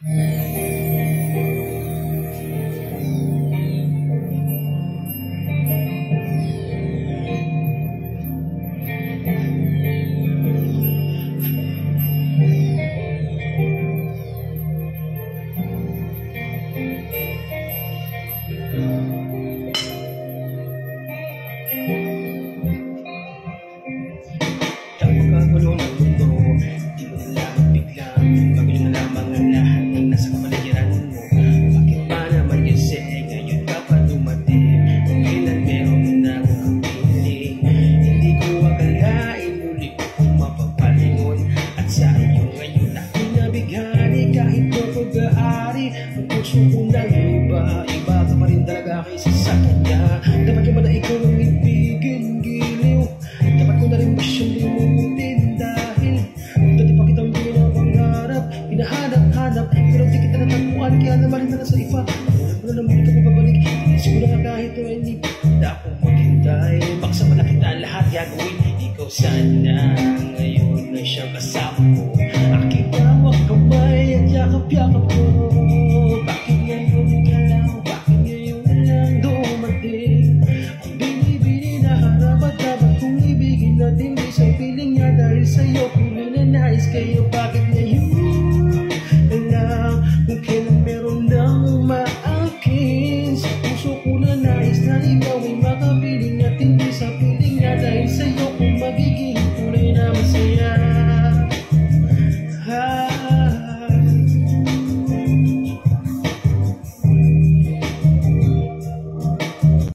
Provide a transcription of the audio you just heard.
Kapagkagulo ng mundo, di mo nalaman biglang bago nyo nalaman ang lahat ng nasa kapaligiran mo. Bakit ba naman kasi ngayon ka pa dumating? Kung kailan meron na akong piling, hindi ko akalain muli kung mapapalingon. At sa iyo ngayon ako'y nabighani, kahit na pag-aari ang puso ko ng iba ka pa rin talaga kaysa sa kanya. Dapat ko ba na ikaw ang ibigin, giliw? Dapat ko na rin ba siyang limutin? Dahil dati pa kitang pinapangarap, hinahanap-hanap, pero di kita natagpuan, kaya naman rin na nasa iba. Wala nang muli ka mababalik, inisip ko na kahit o hindi na ako maghintay. Baka sa malapit na lahat gagawin, ikaw sana ngayon na siyang kasama ko. Aking tawag kamay at yakap-yakap ko. Bakit ngayon ka lang, bakit ngayon lang dumating? Ang binibini na harap at dapat kong ibigin natin, di sa'y piling niya dahil sa'yo kung nananais kayo. Bakit ngayon